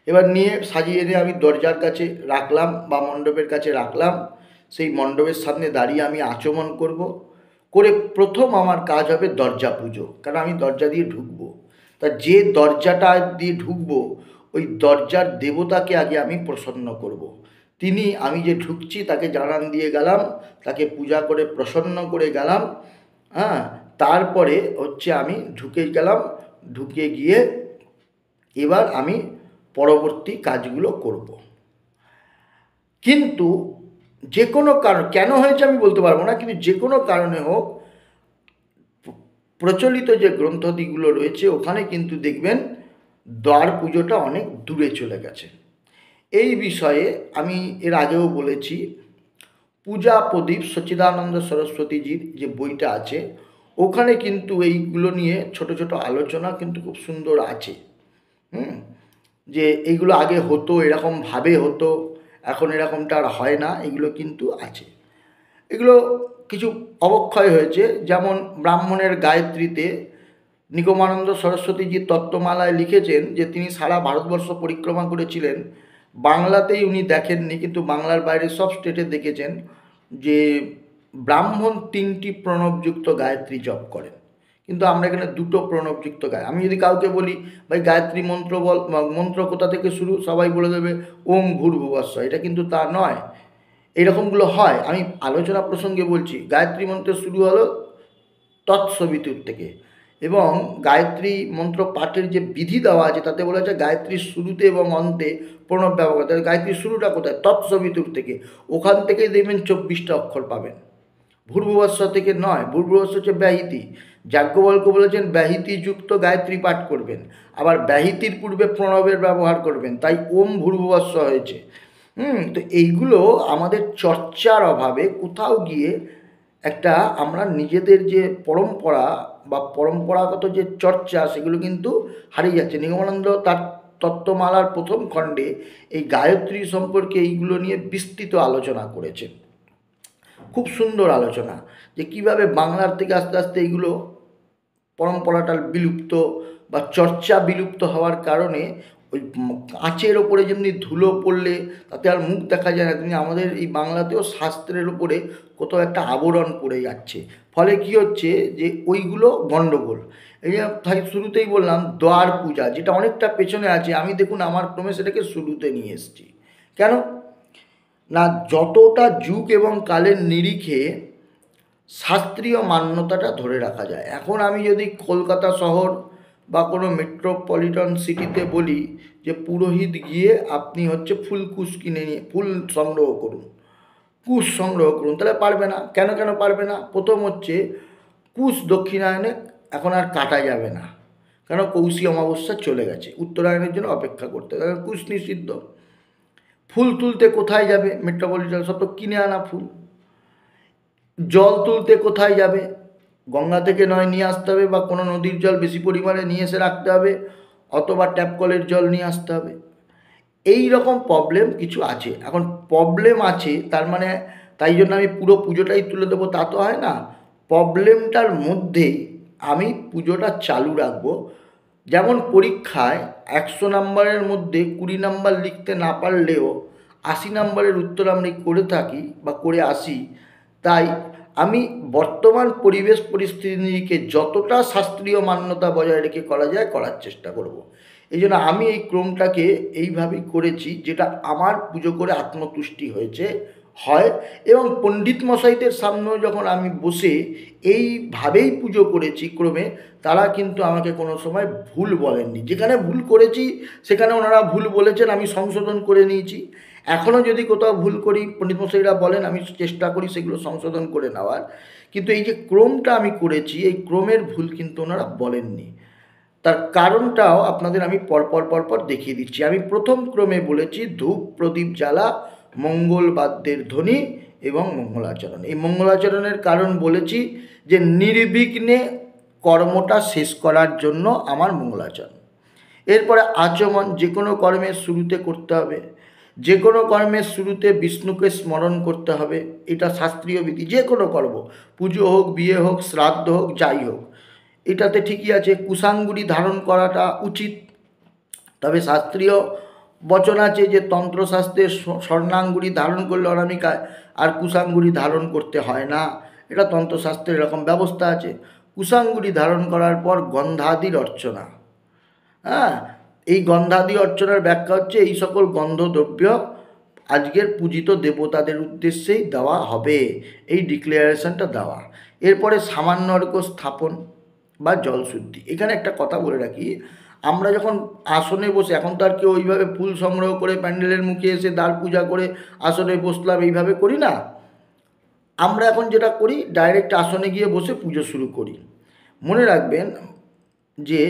এবার নিয়ে সাজিয়ে এনে আমি দরজার কাছে রাখলাম বা মণ্ডপের কাছে রাখলাম, সেই মণ্ডপের সামনে দাঁড়িয়ে আমি আচমন করব, করে প্রথম আমার কাজ হবে দরজা পুজো, কারণ আমি দরজা দিয়ে ঢুকবো। তা যে দরজাটা দিয়ে ঢুকবো ওই দরজার দেবতাকে আগে আমি প্রসন্ন করব। তিনি, আমি যে ঢুকছি তাকে জানান দিয়ে গেলাম, তাকে পূজা করে প্রসন্ন করে গেলাম। হ্যাঁ, তারপরে হচ্ছে আমি ঢুকে গেলাম, ঢুকে গিয়ে এবার আমি পরবর্তী কাজগুলো করব। কিন্তু যে কোনো কারণ কেন হয়েছে আমি বলতে পারবো না, কিন্তু যে কোনো কারণে হোক প্রচলিত যে গ্রন্থদিগুলো রয়েছে ওখানে কিন্তু দেখবেন দ্বার পুজোটা অনেক দূরে চলে গেছে। এই বিষয়ে আমি এর আগেও বলেছি, পূজা প্রদীপ সচ্চিদানন্দ সরস্বতীজির যে বইটা আছে ওখানে কিন্তু এইগুলো নিয়ে ছোট ছোট আলোচনা কিন্তু খুব সুন্দর আছে। যে এইগুলো আগে হতো, এরকমভাবে হতো, এখন এরকমটা আর হয় না, এগুলো কিন্তু আছে। এগুলো কিছু অবক্ষয় হয়েছে, যেমন ব্রাহ্মণের গায়ত্রীতে নিগমানন্দ সরস্বতীজি তত্ত্বমালায় লিখেছেন যে তিনি সারা ভারতবর্ষ পরিক্রমা করেছিলেন, বাংলাতেই উনি দেখেননি, কিন্তু বাংলার বাইরে সব স্টেটে দেখেছেন যে ব্রাহ্মণ 3টি প্রণবযুক্ত গায়ত্রী জপ করেন, কিন্তু আমরা এখানে 2টো প্রণবযুক্ত গায়। আমি যদি কাউকে বলি ভাই গায়ত্রী মন্ত্র বল, মন্ত্র কোথা থেকে শুরু, সবাই বলে দেবে ওম ভূর্ভুবস্ব, এটা কিন্তু তা নয়। এইরকমগুলো হয়, আমি আলোচনা প্রসঙ্গে বলছি। গায়ত্রী মন্ত্র শুরু হলো তৎসবিতুর থেকে এবং গায়ত্রী মন্ত্র পাঠের যে বিধি দেওয়া আছে তাতে বলা আছে গায়ত্রীর শুরুতে এবং অন্তে প্রণব ব্যবহার করতে হবে। গায়ত্রীর শুরুটা কোথায়? তৎসবিতুর থেকে, ওখান থেকেই দেখবেন 24টা অক্ষর পাবেন। ভূর্ভুবস্ব থেকে নয়, ভূর্ভুবস্ব হচ্ছে ব্যাহিতি। যাজ্ঞবল্ক্য বলেছেন ব্যাহিতি যুক্ত গায়ত্রী পাঠ করবেন, আবার ব্যাহিতির পূর্বে প্রণবের ব্যবহার করবেন, তাই ওম ভূর্ভুবস্ব হয়েছে। তো এইগুলো আমাদের চর্চার অভাবে কোথাও গিয়ে একটা আমরা নিজেদের যে পরম্পরা বা পরম্পরাগত যে চর্চা সেগুলো কিন্তু হারিয়ে যাচ্ছে। নিগমানন্দ তার তত্ত্বমালার প্রথম খণ্ডে এই গায়ত্রী সম্পর্কে এইগুলো নিয়ে বিস্তৃত আলোচনা করেছেন, খুব সুন্দর আলোচনা, যে কিভাবে বাংলার থেকে আস্তে আস্তে এইগুলো পরম্পরাটা বিলুপ্ত বা চর্চা বিলুপ্ত হওয়ার কারণে ওই কাঁচের ওপরে যেমনি ধুলো পড়লে তাতে আর মুখ দেখা যায় না, তেমনি আমাদের এই বাংলাতেও শাস্ত্রের ওপরে কোথাও একটা আবরণ পড়ে যাচ্ছে। ফলে কি হচ্ছে যে ওইগুলো গণ্ডগোল। এই যে শুরুতেই বললাম দ্বার পূজা, যেটা অনেকটা পেছনে আছে, আমি দেখুন আমার ক্রমে সেটাকে শুরুতে নিয়ে এসেছি। কেন না, যতটা যুগ এবং কালের নিরিখে শাস্ত্রীয় মান্যতাটা ধরে রাখা যায়। এখন আমি যদি কলকাতা শহর বা কোনো মেট্রোপলিটন সিটিতে বলি যে পুরোহিত গিয়ে আপনি হচ্ছে ফুলকুশ কিনে নিয়ে ফুল সংগ্রহ করুন, কুশ সংগ্রহ করুন, তাহলে পারবে না। কেন পারবে না? প্রথম হচ্ছে কুশ দক্ষিণায়নে এখন আর কাটা যাবে না, কেন কৌশী অমাবস্যা চলে গেছে, উত্তরায়ণের জন্য অপেক্ষা করতে হবে, কুশ নিষিদ্ধ। ফুল তুলতে কোথায় যাবে? মেট্রোপলিটন, সব তো কিনে আনা ফুল। জল তুলতে কোথায় যাবে? গঙ্গা থেকে নয় নিয়ে আসতে হবে, বা কোনো নদীর জল বেশি পরিমাণে নিয়ে এসে রাখতে হবে, অথবা ট্যাপ কলের জল নিয়ে আসতে হবে। এই রকম প্রবলেম কিছু আছে। এখন প্রবলেম আছে তার মানে তাই জন্য আমি পুরো পুজোটাই তুলে দেবো তা তো হয় না। প্রবলেমটার মধ্যেই আমি পুজোটা চালু রাখবো। যেমন পরীক্ষায় 100 নম্বরের মধ্যে 20 নম্বর লিখতে না পারলেও 80 নম্বরের উত্তর আমি করে থাকি বা করে আসি, তাই আমি বর্তমান পরিবেশ পরিস্থিতিকে যতটা শাস্ত্রীয় মান্যতা বজায় রেখে করা যায় করার চেষ্টা করব। এই জন্য আমি এই ক্রমটাকে এইভাবেই করেছি, যেটা আমার পুজো করে আত্মতুষ্টি হয়। এবং পণ্ডিত মশাইদের সামনেও যখন আমি বসে এইভাবেই পুজো করেছি ক্রমে, তারা কিন্তু আমাকে কোনো সময় ভুল বলেননি। যেখানে ভুল করেছি সেখানে ওনারা ভুল বলেছেন, আমি সংশোধন করে নিয়েছি। এখনও যদি কোথাও ভুল করি পণ্ডিত মশাইরা বলেন, আমি চেষ্টা করি সেগুলো সংশোধন করে নেওয়ার। কিন্তু এই যে ক্রমটা আমি করেছি, এই ক্রমের ভুল কিন্তু ওনারা বলেননি। তার কারণটাও আপনাদের আমি পরপর দেখিয়ে দিচ্ছি। আমি প্রথম ক্রমে বলেছি ধূপ প্রদীপ জ্বালা, মঙ্গল বাদ্যের ধ্বনি এবং মঙ্গলাচরণ। এই মঙ্গলাচরণের কারণ বলেছি যে নির্বিঘ্নে কর্মটা শেষ করার জন্য আমার মঙ্গলাচরণ। এরপরে আচমন, যে কোনো কর্মের শুরুতে করতে হবে, যে কোনো কর্মের শুরুতে বিষ্ণুকে স্মরণ করতে হবে, এটা শাস্ত্রীয় বিধি। যে কোনো কর্ম, পুজো হোক, বিয়ে হোক, শ্রাদ্ধ হোক, যাই হোক, এটাতে ঠিকই আছে। কুশাঙ্গুরি ধারণ করাটা উচিত, তবে শাস্ত্রীয় বচন আছে যে তন্ত্রশাস্ত্রের স্বর্ণাঙ্গুরি ধারণ করলে অনামিকায়, আর কুশাঙ্গুরি ধারণ করতে হয় না, এটা তন্ত্রশাস্ত্রের এরকম ব্যবস্থা আছে। কুশাঙ্গুরি ধারণ করার পর গন্ধাদির অর্চনা। এই গন্ধাদি অর্চনার ব্যাখ্যা হচ্ছে এই সকল গন্ধদ্রব্য আজকের পূজিত দেবতাদের উদ্দেশ্যেই দেওয়া হবে, এই ডিক্লারেশনটা দেওয়া। এরপরে সামান্য অর্ঘ্য স্থাপন বা জলশুদ্ধি। এখানে একটা কথা বলে রাখি, আমরা যখন আসনে বসে, এখন তো আর কেউ ওইভাবে ফুল সংগ্রহ করে প্যান্ডেলের মুখে এসে দ্বার পূজা করে আসনে বসলাম এইভাবে করি না। আমরা এখন যেটা করি, ডাইরেক্ট আসনে গিয়ে বসে পুজো শুরু করি। মনে রাখবেন যে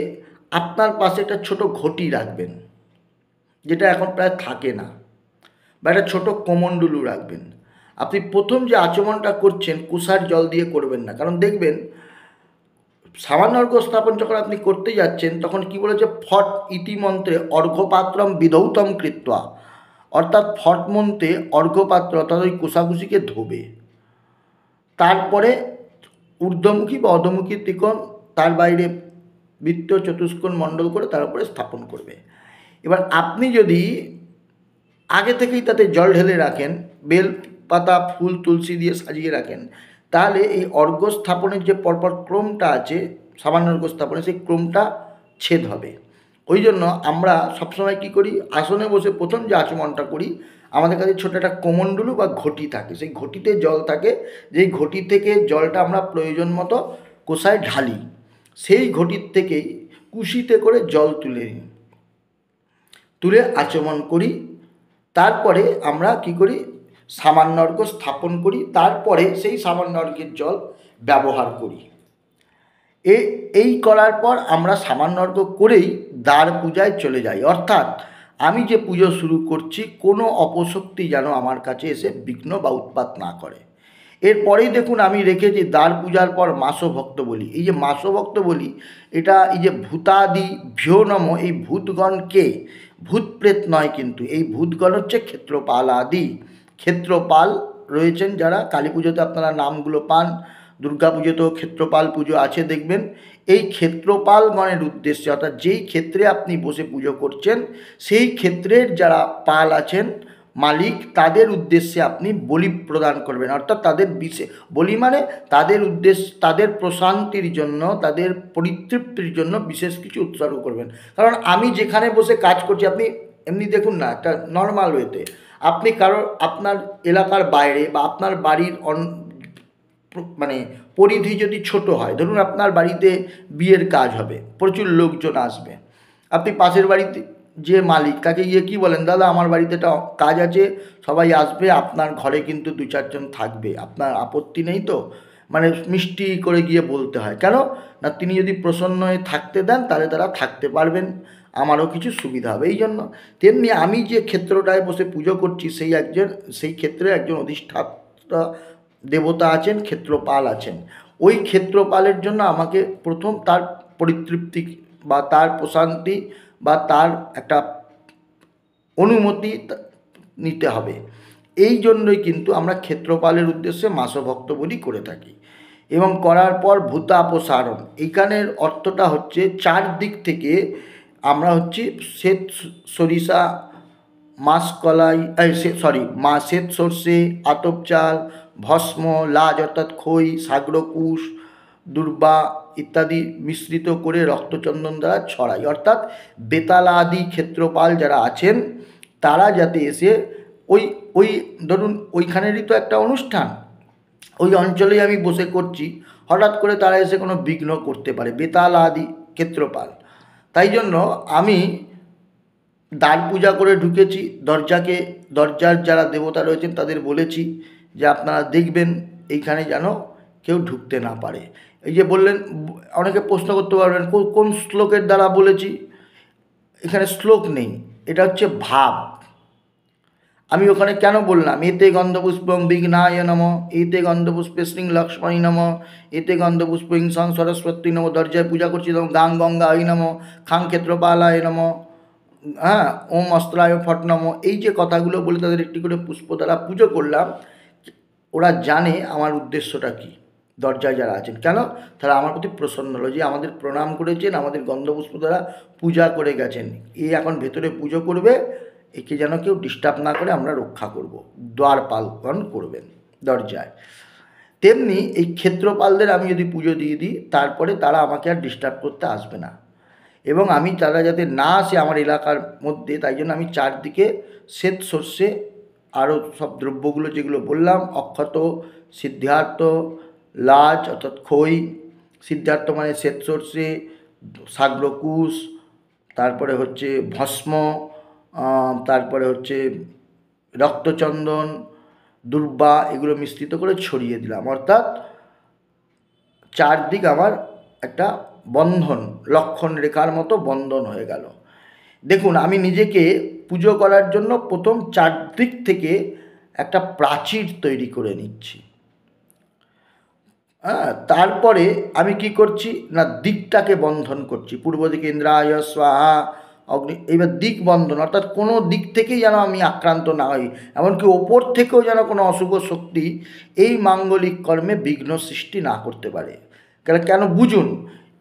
আপনার পাশে একটা ছোট ঘটি রাখবেন, যেটা এখন প্রায় থাকে না, বা একটা ছোটো কমণ্ডলু রাখবেন। আপনি প্রথম যে আচমনটা করছেন কুশার জল দিয়ে করবেন না, কারণ দেখবেন সামান্য অর্ঘ্য স্থাপন যখন আপনি করতে যাচ্ছেন তখন কি বলেছে, ফট ইতিমন্ত্রে অর্ঘ্যপাত্রম বিধৌতম কৃত্বা, অর্থাৎ ফট মন্ত্রে অর্ঘ্যপাত্র অর্থাৎ ওই কোষাকুষিকে ধোবে, তারপরে ঊর্ধ্বমুখী বা অধমুখী ত্রিকোণ, তার বাইরে বৃত্ত চতুষ্কোণ মণ্ডল করে তার উপরে স্থাপন করবে। এবার আপনি যদি আগে থেকেই তাতে জল ঢেলে রাখেন, বেল পাতা ফুল তুলসী দিয়ে সাজিয়ে রাখেন, তাহলে এই অর্ঘ্য স্থাপনের যে পরপর ক্রমটা আছে, সামান্য অর্ঘ্য স্থাপনের সেই ক্রমটা ছেদ হবে। ওই জন্য আমরা সবসময় কী করি, আসনে বসে প্রথম যে আচমনটা করি, আমাদের কাছে ছোটো একটা কমণ্ডলু বা ঘটি থাকে, সেই ঘটিতে জল থাকে, যেই ঘটি থেকে জলটা আমরা প্রয়োজন মতো কোষায় ঢালি। সেই ঘটির থেকেই কুশিতে করে জল তুলে আচমন করি। তারপরে আমরা কি করি, সামান্যর্ঘ্য স্থাপন করি, তারপরে সেই সামান্যর্ঘ্যের জল ব্যবহার করি। এই করার পর আমরা সামান্যর্ঘ্য করেই দ্বার পূজায় চলে যাই। অর্থাৎ আমি যে পুজো শুরু করছি কোনো অপশক্তি যেন আমার কাছে এসে বিঘ্ন বা উৎপাত না করে। এরপরেই দেখুন আমি রেখেছি দ্বার পূজার পর মাসভক্ত বলি। এই যে মাসভক্ত বলি, এটা এই যে ভূতাদি ভ্যোনম, এই ভূতগণকে, ভূত প্রেত নয় কিন্তু, এই ভূতগণ হচ্ছে ক্ষেত্রপাল আদি। ক্ষেত্রপাল রয়েছেন যারা, কালী পুজোতে আপনারা নামগুলো পান, দুর্গা পুজোতেও ক্ষেত্রপাল পুজো আছে দেখবেন। এই ক্ষেত্রপালগণের উদ্দেশ্যে, অর্থাৎ যেই ক্ষেত্রে আপনি বসে পুজো করছেন সেই ক্ষেত্রের যারা পাল আছেন, মালিক, তাদের উদ্দেশ্যে আপনি বলি প্রদান করবেন। অর্থাৎ তাদের বলি মানে তাদের উদ্দেশ্য, তাদের প্রশান্তির জন্য, তাদের পরিতৃপ্তির জন্য বিশেষ কিছু উৎসর্গ করবেন। কারণ আমি যেখানে বসে কাজ করছি, আপনি এমনি দেখুন না, একটা নর্মাল ওয়েতে আপনি আপনার এলাকার বাইরে বা আপনার বাড়ির মানে পরিধি যদি ছোট হয়, ধরুন আপনার বাড়িতে বিয়ের কাজ হবে, প্রচুর লোকজন আসবে, আপনি পাশের বাড়িতে যে মালিক তাকে গিয়ে কী বলেন, দাদা আমার বাড়িতে একটা কাজ আছে, সবাই আসবে, আপনার ঘরে কিন্তু 2-4 জন থাকবে, আপনার আপত্তি নেই তো? মানে মিষ্টি করে গিয়ে বলতে হয়। কেন না, তিনি যদি প্রসন্ন হয়ে থাকতে দেন তাহলে তারা থাকতে পারবেন, আমারও কিছু সুবিধা হবে। এই জন্য তেমনি আমি যে ক্ষেত্রটায় বসে পুজো করছি সেই ক্ষেত্রে একজন অধিষ্ঠাতা দেবতা আছেন, ক্ষেত্রপাল আছেন। ওই ক্ষেত্রপালের জন্য আমাকে প্রথম তার পরিতৃপ্তি বা তার প্রশান্তি বা তার একটা অনুমতি নিতে হবে। এই জন্যই কিন্তু আমরা ক্ষেত্রপালের উদ্দেশ্যে মাসভক্ত বলি করে থাকি। এবং করার পর ভূতাপসারণ, এইখানের অর্থটা হচ্ছে চারদিক থেকে আমরা শ্বেত সরিষা, মাসকলাই, শ্বেত সর্ষে, আতপ চাল, ভস্ম, লাজ অর্থাৎ খই, সাগ্রকুশ, দুর্বা ইত্যাদি মিশ্রিত করে রক্তচন্দন দ্বারা ছড়াই। অর্থাৎ বেতালাদি ক্ষেত্রপাল যারা আছেন তারা যাতে এসে ওই ধরুন ওইখানেরই তো একটা অনুষ্ঠান, ওই অঞ্চলেই আমি বসে করছি, হঠাৎ করে তারা এসে কোনো বিঘ্ন করতে পারে, বেতালাদি ক্ষেত্রপাল। তাই জন্য আমি দ্বার পূজা করে ঢুকেছি, দরজার যারা দেবতা রয়েছেন তাদের বলেছি যে আপনারা দেখবেন এইখানে যেন কেউ ঢুকতে না পারে। এই যে বললেন, অনেকে প্রশ্ন করতে পারবেন কোন শ্লোকের দ্বারা বলেছি। এখানে শ্লোক নেই, এটা হচ্ছে ভাব। আমি ওখানে কেন বললাম এতে গন্ধপুষ্পং বিঘ্নায় নম, এতে গন্ধপুষ্পে শ্রীং লক্ষ্মণী নম, এতে গন্ধপুষ্প ইংসং সরস্বতী নম, দরজায় পূজা করছি তখন গাং গঙ্গায় নম, খাং ক্ষেত্রপালায় নম, হ্যাঁ, ওম অস্ত্রায় ফট নম, এই যে কথাগুলো বলে তাদের একটি করে পুষ্প দ্বারা পুজো করলাম। ওরা জানে আমার উদ্দেশ্যটা কী, দরজায় যারা আছেন, কেন তারা আমার প্রতি প্রসন্ন হলো, যে আমাদের প্রণাম করেছেন, আমাদের গন্ধপুষ্প দ্বারা পূজা করে গেছেন, এ এখন ভেতরে পুজো করবে, একে যেন কেউ ডিস্টার্ব না করে আমরা রক্ষা করব, দ্বারপালন করবেন দরজায়। তেমনি এই ক্ষেত্রপালদের আমি যদি পুজো দিয়ে দিই, তারপরে তারা আমাকে আর ডিস্টার্ব করতে আসবে না, এবং আমি তারা যাতে না আসে আমার এলাকার মধ্যে, তাই জন্য আমি চারদিকে শ্বেত সর্ষে আরও সব দ্রব্যগুলো যেগুলো বললাম, অক্ষত, সিদ্ধার্থ, লাজ অর্থাৎ খই, সিদ্ধার্থ মানে শ্বেত সর্ষে, সাগ্রকুশ, তারপরে ভস্ম, তারপরে রক্তচন্দন, দুর্বা, এগুলো মিশ্রিত করে ছড়িয়ে দিলাম। অর্থাৎ চারদিক আমার একটা বন্ধন, লক্ষণ রেখার মতো বন্ধন হয়ে গেল। দেখুন আমি নিজেকে পুজো করার জন্য প্রথম চারদিক থেকে একটা প্রাচীর তৈরি করে নিচ্ছি। তারপরে আমি কি করছি না, দিকটাকে বন্ধন করছি, পূর্ব দিকে ইন্দ্রায় স্বাহা অগ্নি, এইবার দিক বন্ধন, অর্থাৎ কোনো দিক থেকেই যেন আমি আক্রান্ত না হই, এমনকি ওপর থেকেও যেন কোনো অশুভ শক্তি এই মাঙ্গলিক কর্মে বিঘ্ন সৃষ্টি না করতে পারে। কেন বুঝুন,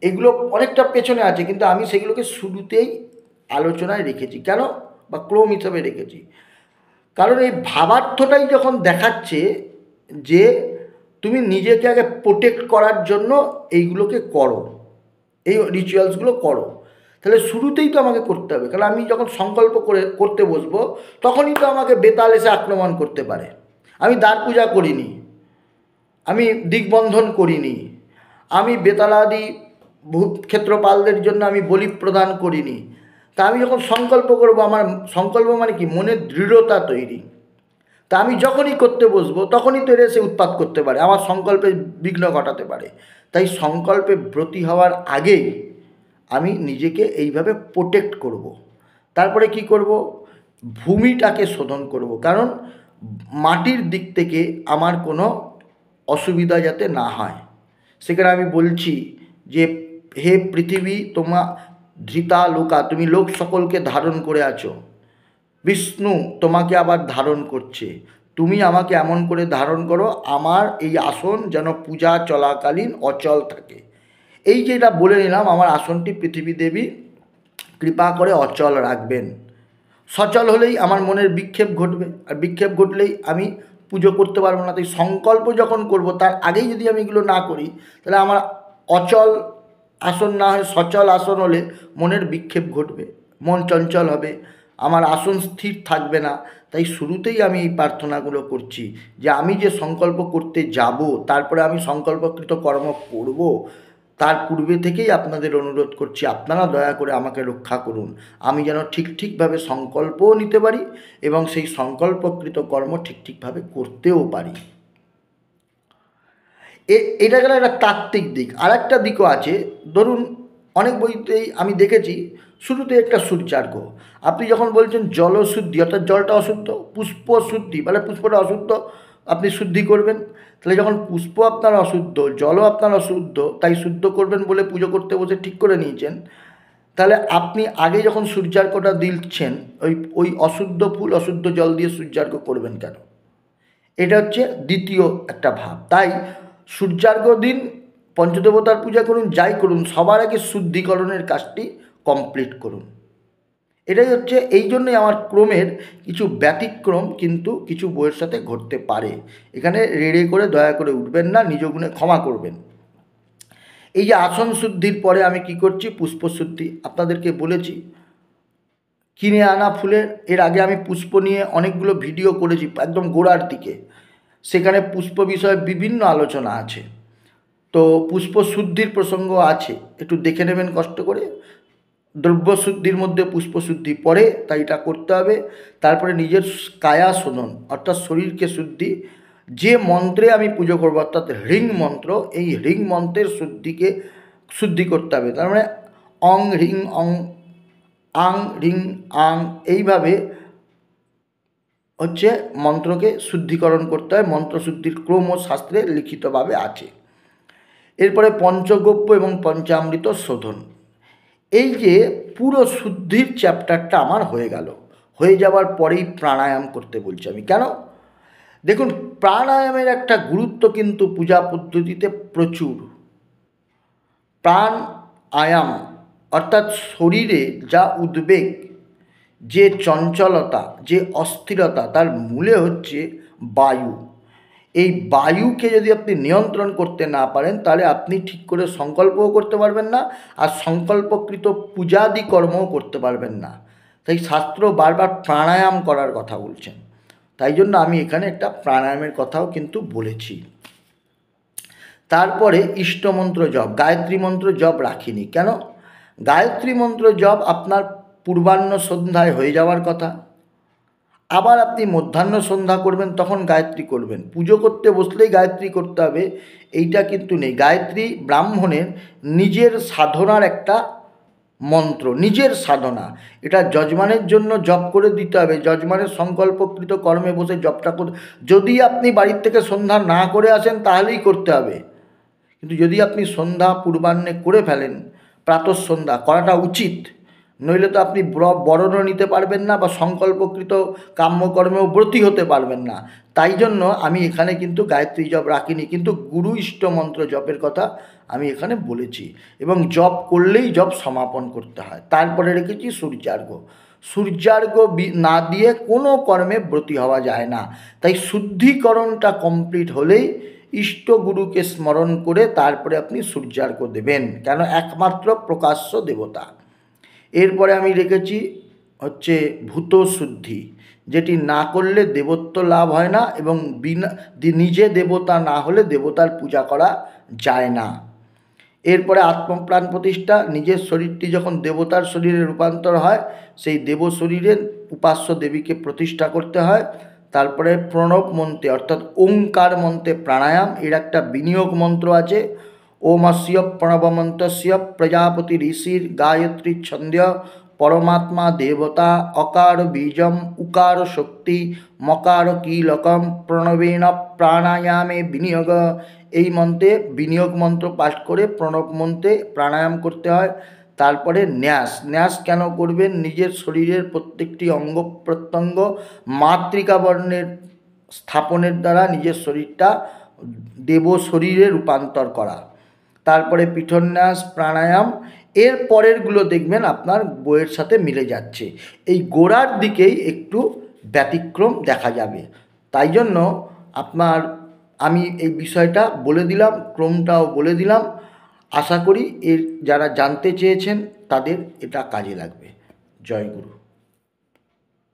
এগুলো অনেকটা পেছনে আছে, কিন্তু আমি সেগুলোকে শুরুতেই আলোচনায় রেখেছি, কেন বা ক্রম হিসাবে রেখেছি, কারণ এই ভাবার্থটাই যখন দেখাচ্ছে যে তুমি নিজেকে আগে প্রোটেক্ট করার জন্য এইগুলোকে করো, এই রিচুয়ালসগুলো করো, তাহলে শুরুতেই তো আমাকে করতে হবে। কারণ আমি যখন সংকল্প করতে বসবো তখনই তো আমাকে বেতাল এসে আক্রমণ করতে পারে। আমি দ্বার পূজা করিনি, আমি দিগবন্ধন করিনি, আমি বেতালাদি ভূক্ষেত্রপালদের জন্য আমি বলি প্রদান করিনি। তা আমি যখন সংকল্প করব, আমার সংকল্প মানে কি, মনের দৃঢ়তা তৈরি। তা আমি যখনই করতে বসবো তখনই তো এরা এসে উৎপাত করতে পারে, আমার সংকল্পে বিঘ্ন ঘটাতে পারে। তাই সংকল্পে ব্রতী হওয়ার আগেই আমি নিজেকে এইভাবে প্রোটেক্ট করব। তারপরে কি করব, ভূমিটাকে শোধন করব, কারণ মাটির দিক থেকে আমার কোনো অসুবিধা যাতে না হয়। সেখানে আমি বলছি যে হে পৃথিবী তোমা ধৃতা লোকা, তুমি লোক সকলকে ধারণ করে আছো, বিষ্ণু তোমাকে আবার ধারণ করছে, তুমি আমাকে এমন করে ধারণ করো আমার এই আসন যেন পূজা চলাকালীন অচল থাকে। এই যে এটা বলে নিলাম, আমার আসনটি পৃথিবী দেবী কৃপা করে অচল রাখবেন। সচল হলেই আমার মনের বিক্ষেপ ঘটবে, আর বিক্ষেপ ঘটলেই আমি পুজো করতে পারবো না। তাই সংকল্প যখন করব তার আগেই যদি আমি এগুলো না করি, তাহলে আমার অচল আসন না হয় সচল আসন হলে মনের বিক্ষেপ ঘটবে, মন চঞ্চল হবে, আমার আসন স্থির থাকবে না। তাই শুরুতেই আমি এই প্রার্থনাগুলো করছি যে আমি যে সংকল্প করতে যাব, তারপরে আমি সংকল্পকৃত কর্ম করব, তার পূর্বে থেকেই আপনাদের অনুরোধ করছি আপনারা দয়া করে আমাকে রক্ষা করুন, আমি যেন ঠিকভাবে সংকল্পও নিতে পারি এবং সেই সংকল্পকৃত কর্ম ঠিকভাবে করতেও পারি। এটা গেল একটা তাত্ত্বিক দিক। আর একটা দিকও আছে, ধরুন অনেক বইতেই আমি দেখেছি শুরুতে একটা সূর্যার্ঘ। আপনি যখন বলছেন জলশুদ্ধি, অর্থাৎ জলটা অশুদ্ধ, পুষ্প শুদ্ধি মানে পুষ্পটা অশুদ্ধ, আপনি শুদ্ধি করবেন। তাহলে যখন পুষ্প আপনার অশুদ্ধ, জলও আপনার অশুদ্ধ, তাই শুদ্ধ করবেন বলে পুজো করতে বসে ঠিক করে নিয়েছেন, তাহলে আপনি আগে যখন সূর্যার্ঘটা দিচ্ছেন ওই অশুদ্ধ ফুল অশুদ্ধ জল দিয়ে সূর্যার্ঘ করবেন কেন? এটা হচ্ছে দ্বিতীয় একটা ভাব। তাই সূর্যার্ঘ দিন, পঞ্চদেবতার পূজা করুন, যাই করুন, সবার আগে শুদ্ধিকরণের কাজটি কমপ্লিট করুন। এটাই হচ্ছে, এই জন্যই আমার ক্রমের কিছু ব্যতিক্রম কিন্তু কিছু বইয়ের সাথে ঘটতে পারে। এখানে রেড়ে করে দয়া করে উঠবেন না, নিজ গুণে ক্ষমা করবেন। এই যে আসন শুদ্ধির পরে আমি কি করছি, পুষ্পশুদ্ধি আপনাদেরকে বলেছি। কিনে আনা ফুলের, এর আগে আমি পুষ্প নিয়ে অনেকগুলো ভিডিও করেছি একদম গোড়ার দিকে, সেখানে পুষ্প বিষয়ে বিভিন্ন আলোচনা আছে। তো পুষ্প শুদ্ধির প্রসঙ্গ আছে, একটু দেখে নেবেন কষ্ট করে। দ্রব্য শুদ্ধির মধ্যে পুষ্প শুদ্ধি পড়ে, তাই এটা করতে হবে। তারপরে নিজের কায়া শোধন, অর্থাৎ শরীরকে শুদ্ধি, যে মন্ত্রে আমি পুজো করবো অর্থাৎ হ্রিং মন্ত্র, এই হ্রিং মন্ত্রের শুদ্ধি করতে হবে। তার মানে অং হ্রিং অং, আং হ্রিং আং, এইভাবে হচ্ছে মন্ত্রকে শুদ্ধিকরণ করতে হয়। মন্ত্রশুদ্ধির ক্রমও শাস্ত্রে লিখিতভাবে আছে। এরপরে পঞ্চগব্য এবং পঞ্চামৃত শোধন। এই যে পুরো শুদ্ধির চ্যাপ্টারটা আমার হয়ে গেল, হয়ে যাওয়ার পরেই প্রাণায়াম করতে বলছি আমি। কেন? দেখুন, প্রাণায়ামের একটা গুরুত্ব কিন্তু পূজা পদ্ধতিতে প্রচুর। প্রাণ আয়াম অর্থাৎ শরীরে যা উদ্বেগ, যে চঞ্চলতা, যে অস্থিরতা, তার মূলে হচ্ছে বায়ু। এই বায়ুকে যদি আপনি নিয়ন্ত্রণ করতে না পারেন, তাহলে আপনি ঠিক করে সংকল্পও করতে পারবেন না, আর সংকল্পকৃত পূজাদি কর্মও করতে পারবেন না। তাই শাস্ত্র বারবার প্রাণায়াম করার কথা বলছেন, তাই জন্য আমি এখানে একটা প্রাণায়ামের কথাও কিন্তু বলেছি। তারপরে ইষ্টমন্ত্র জপ, গায়ত্রী মন্ত্র জপ রাখিনি। কেন? গায়ত্রী মন্ত্র জপ আপনার পূর্বাহ্ন সন্ধ্যায় হয়ে যাওয়ার কথা, আবার আপনি মধ্যাহ্ন সন্ধ্যা করবেন, তখন গায়ত্রী করবেন। পুজো করতে বসলেই গায়ত্রী করতে হবে এইটা কিন্তু নেই। গায়ত্রী ব্রাহ্মণের নিজের সাধনার একটা মন্ত্র, নিজের সাধনা। এটা যজমানের জন্য জপ করে দিতে হবে, যজমানের সংকল্পকৃত কর্মে বসে জপটা করতে। যদি আপনি বাড়ির থেকে সন্ধ্যা না করে আসেন তাহলেই করতে হবে, কিন্তু যদি আপনি সন্ধ্যা পূর্বাহ্নে করে ফেলেন, প্রাতঃসন্ধ্যা করাটা উচিত, নইলে তো আপনি বরণও নিতে পারবেন না বা সংকল্পকৃত কাম্যকর্মেও ব্রতী হতে পারবেন না। তাই জন্য আমি এখানে কিন্তু গায়ত্রী জপ রাখিনি, কিন্তু গুরু ইষ্ট মন্ত্র জপের কথা আমি এখানে বলেছি। এবং জপ করলেই জপ সমাপন করতে হয়। তারপরে রেখেছি সূর্যার্ঘ। সূর্যার্ঘ না দিয়ে কোনো কর্মে ব্রতী হওয়া যায় না। তাই শুদ্ধিকরণটা কমপ্লিট হলেই ইষ্টগুরুকে স্মরণ করে তারপরে আপনি সূর্যার্ঘ দেবেন, কেন একমাত্র প্রকাশ্য দেবতা। এরপরে আমি রেখেছি হচ্ছে ভূত শুদ্ধি, যেটি না করলে দেবত্ব লাভ হয় না এবং নিজে দেবতা না হলে দেবতার পূজা করা যায় না। এরপরে আত্মপ্রাণ প্রতিষ্ঠা, নিজের শরীরটি যখন দেবতার শরীরে রূপান্তর হয় সেই দেব শরীরের উপাস্য দেবীকে প্রতিষ্ঠা করতে হয়। তারপরে প্রণব মন্ত্রে অর্থাৎ ওঙ্কার মন্ত্রে প্রাণায়াম, এর একটা বিনিয়োগ মন্ত্র আছে। ওমস্য প্রণবমন্ত্রস্য প্রজাপতি ঋষির গায়ত্রী ছন্দ্য পরমাত্মা দেবতা অকার বীজম উকার শক্তি মকার কীলকম প্রণবেন প্রাণায়ামে বিনিয়োগ। এই মন্ত্রে বিনিয়োগ মন্ত্র পাঠ করে প্রণব মন্ত্রে প্রাণায়াম করতে হয়। তারপরে ন্যাস, ন্যাস কেন করবেন? নিজের শরীরের প্রত্যেকটি অঙ্গ প্রত্যঙ্গ মাতৃকা বর্ণের স্থাপনের দ্বারা নিজের শরীরটা দেব শরীরে রূপান্তর করা। তারপরে পিঠন্যাস, প্রাণায়াম, এর পরেরগুলো দেখবেন আপনার বইয়ের সাথে মিলে যাচ্ছে। এই গোড়ার দিকেই একটু ব্যতিক্রম দেখা যাবে। তাই জন্য আমি এই বিষয়টা বলে দিলাম, ক্রমটাও বলে দিলাম। আশা করি এর যারা জানতে চেয়েছেন তাদের এটা কাজে লাগবে। জয় গুরু।